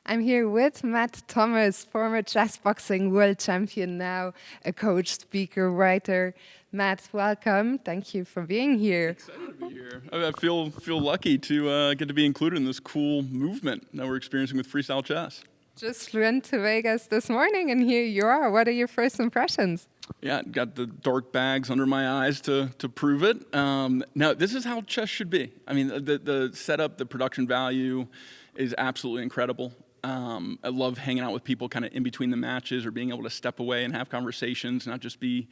I'm here with Matt Thomas, former chess boxing world champion, now a coach, speaker, writer. Matt, welcome. Thank you for being here. Excited to be here. I feel lucky to get to be included in this cool movement that we're experiencing with freestyle chess. Just went to Vegas this morning, and here you are. What are your first impressions? Yeah, got the dark bags under my eyes to prove it. Now, this is how chess should be. I mean, the setup, the production value is absolutely incredible. I love hanging out with people kind of in between the matches or being able to step away and have conversations, not just be,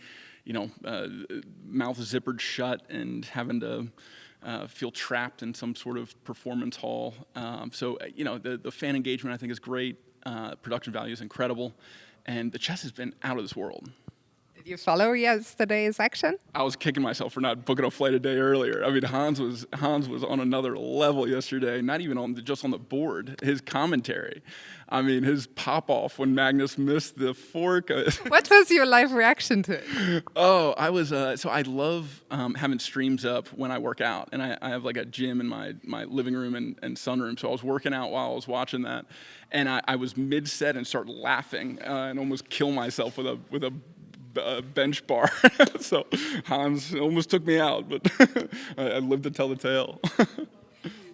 mouth zippered shut and having to feel trapped in some sort of performance hall. The fan engagement I think is great. Production value is incredible. And the chess has been out of this world. Did you follow yesterday's action? I was kicking myself for not booking a flight a day earlier. I mean, Hans was on another level yesterday. Not even just on the board. His commentary, I mean, his pop off when Magnus missed the fork. What was your live reaction to it? Oh, I was so I love having streams up when I work out, and I have like a gym in my living room and sunroom. So I was working out while I was watching that, and I was mid set and started laughing and almost kill myself with a bench bar. So Hans almost took me out, but I lived to tell the tale.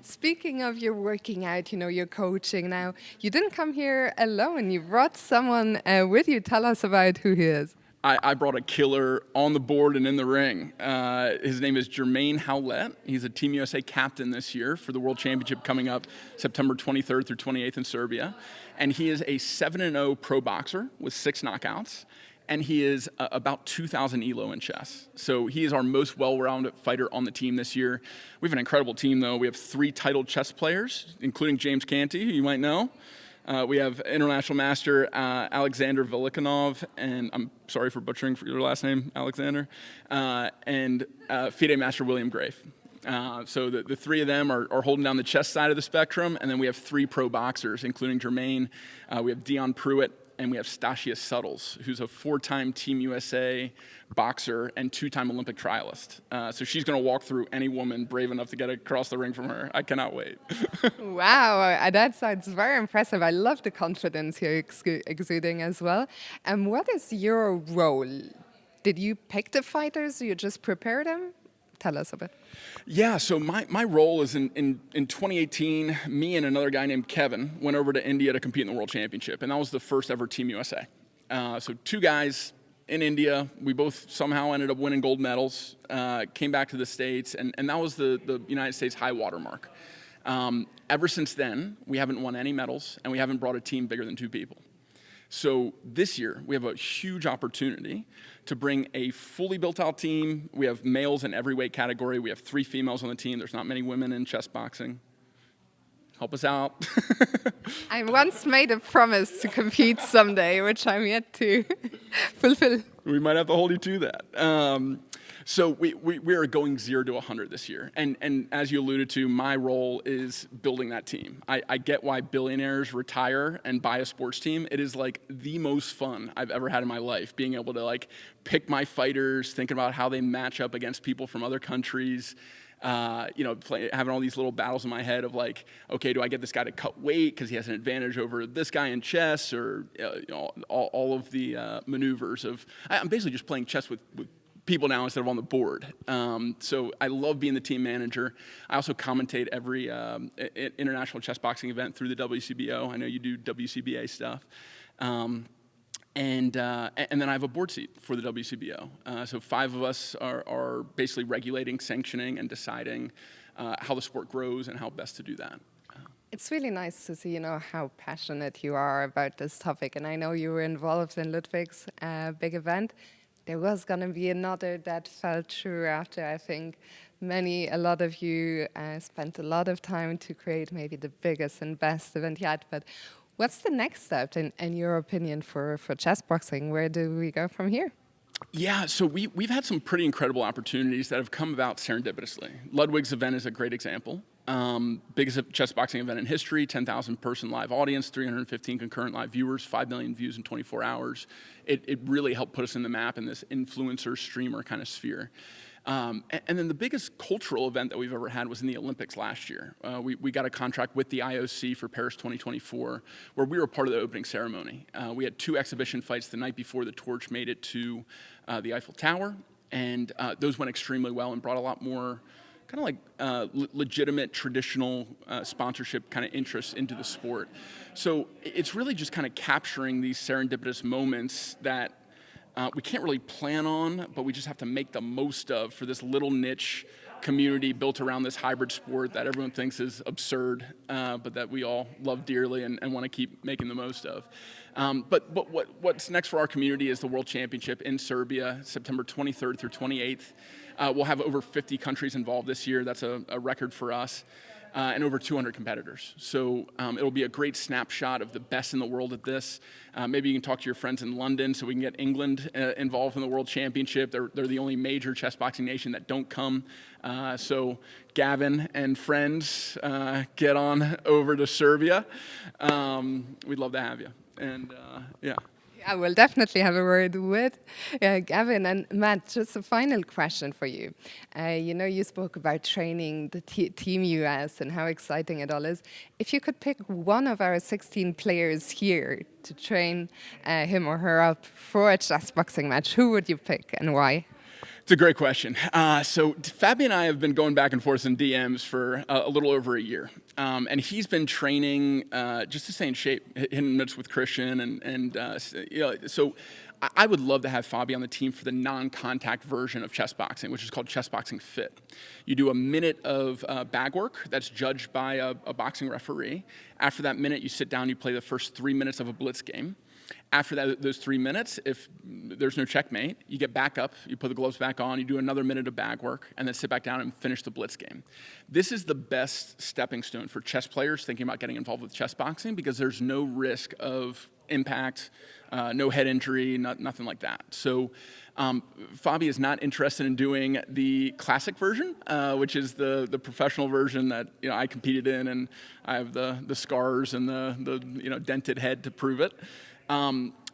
Speaking of your working out, you're coaching now. You didn't come here alone. You brought someone with you. Tell us about who he is. I brought a killer on the board and in the ring. His name is Jermaine Howlett. He's a Team USA captain this year for the World Championship coming up September 23rd through 28th in Serbia. And he is a 7-0 pro boxer with 6 knockouts. And he is about 2,000 ELO in chess. So he is our most well-rounded fighter on the team this year. We have an incredible team, though. We have 3 titled chess players, including James Canty, who you might know. We have international master Alexander Velikanov, and I'm sorry for butchering your last name, Alexander, and FIDE master William Grafe. So the 3 of them are holding down the chess side of the spectrum, and then we have 3 pro boxers, including Jermaine. We have Dion Pruitt, and we have Stasia Suttles, who's a 4-time Team USA boxer and 2-time Olympic trialist. So she's going to walk through any woman brave enough to get across the ring from her. I cannot wait. Wow, that sounds very impressive. I love the confidence you're exuding as well. And what is your role? Did you pick the fighters or you just prepare them? Tell us a bit. Yeah, so my role is in 2018, me and another guy named Kevin went over to India to compete in the World Championship, and that was the first ever Team USA. So 2 guys in India, we both somehow ended up winning gold medals, came back to the States, and that was the United States high water mark. Ever since then, we haven't won any medals, and we haven't brought a team bigger than 2 people. So this year, we have a huge opportunity to bring a fully built-out team. We have males in every weight category. We have 3 females on the team. There's not many women in chess boxing. Help us out. I once made a promise to compete someday, which I'm yet to fulfill. We might have to hold you to that. So we are going 0 to 100 this year. And as you alluded to, my role is building that team. I get why billionaires retire and buy a sports team. It is like the most fun I've ever had in my life, being able to like pick my fighters, thinking about how they match up against people from other countries. Having all these little battles in my head of like, okay, do I get this guy to cut weight because he has an advantage over this guy in chess, or all of the maneuvers of. I'm basically just playing chess with people now instead of on the board. So I love being the team manager. I also commentate every international chess boxing event through the WCBO. I know you do WCBA stuff. And then I have a board seat for the WCBO. So 5 of us are basically regulating, sanctioning, and deciding how the sport grows and how best to do that. It's really nice to see, how passionate you are about this topic. And I know you were involved in Ludwig's big event. There was going to be another that fell through after, I think, a lot of you spent a lot of time to create maybe the biggest and best event yet. But what's the next step, in your opinion, for chess boxing? Where do we go from here? Yeah, so we've had some pretty incredible opportunities that have come about serendipitously. Ludwig's event is a great example. Biggest chess boxing event in history, 10,000 person live audience, 315 concurrent live viewers, 5 million views in 24 hours. It really helped put us in the map in this influencer streamer kind of sphere. And then the biggest cultural event that we've ever had was in the Olympics last year. We got a contract with the IOC for Paris 2024, where we were part of the opening ceremony. We had 2 exhibition fights the night before the torch made it to the Eiffel Tower, and those went extremely well and brought a lot more kind of like legitimate, traditional sponsorship kind of interest into the sport. So it's really just kind of capturing these serendipitous moments that we can't really plan on, but we just have to make the most of for this little niche community built around this hybrid sport that everyone thinks is absurd, but that we all love dearly and want to keep making the most of. But what's next for our community is the World Championship in Serbia, September 23rd through 28th. We'll have over 50 countries involved this year. That's a record for us. And over 200 competitors. So it'll be a great snapshot of the best in the world at this. Maybe you can talk to your friends in London so we can get England involved in the World Championship. They're the only major chess boxing nation that don't come. So Gavin and friends, get on over to Serbia. We'd love to have you. And yeah. I will definitely have a word with Gavin. And Matt, just a final question for you. You spoke about training the Team US and how exciting it all is. If you could pick one of our 16 players here to train him or her up for a chess boxing match, who would you pick and why? It's a great question. So Fabi and I have been going back and forth in DMs for a little over a year. And he's been training just to stay in shape, hitting mitts with Christian. So I would love to have Fabi on the team for the non-contact version of chess boxing, which is called Chess Boxing Fit. You do a minute of bag work that's judged by a boxing referee. After that minute, you sit down, you play the first 3 minutes of a blitz game. After those 3 minutes, if there's no checkmate, you get back up, you put the gloves back on, you do another minute of bag work, and then sit back down and finish the blitz game. This is the best stepping stone for chess players thinking about getting involved with chess boxing because there's no risk of impact, no head injury, nothing like that. So Fabi is not interested in doing the classic version, which is the professional version that I competed in, and I have the scars and the dented head to prove it.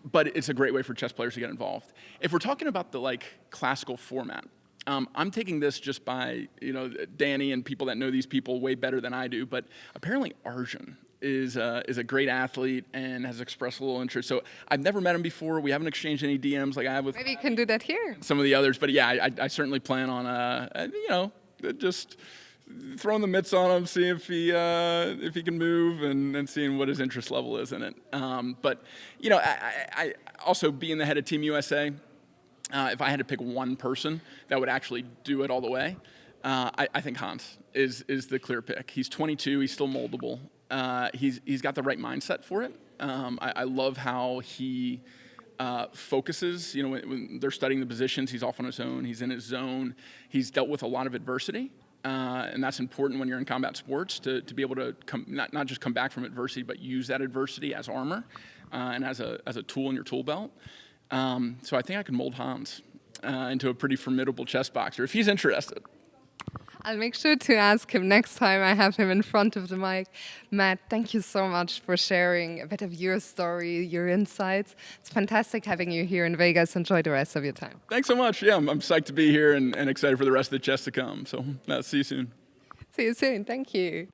But it's a great way for chess players to get involved. If we're talking about the classical format, I'm taking this just by Danny and people that know these people way better than I do. But apparently Arjun is a great athlete and has expressed a little interest. So I've never met him before. We haven't exchanged any DMs like I have with maybe you can do that here. Some of the others. But yeah, I certainly plan on just throwing the mitts on him, seeing if he can move, and seeing what his interest level is in it. But I also being the head of Team USA, if I had to pick one person that would actually do it all the way, I think Hans is the clear pick. He's 22, he's still moldable. He's got the right mindset for it. I love how he focuses. When they're studying the positions, he's off on his own. He's in his zone. He's dealt with a lot of adversity. And that's important when you're in combat sports to be able to not just come back from adversity, but use that adversity as armor and as a tool in your tool belt. So I think I can mold Hans into a pretty formidable chess boxer if he's interested. I'll make sure to ask him next time I have him in front of the mic. Matt, thank you so much for sharing a bit of your story, your insights. It's fantastic having you here in Vegas. Enjoy the rest of your time. Thanks so much. Yeah, I'm psyched to be here and excited for the rest of the chess to come. So see you soon. See you soon. Thank you.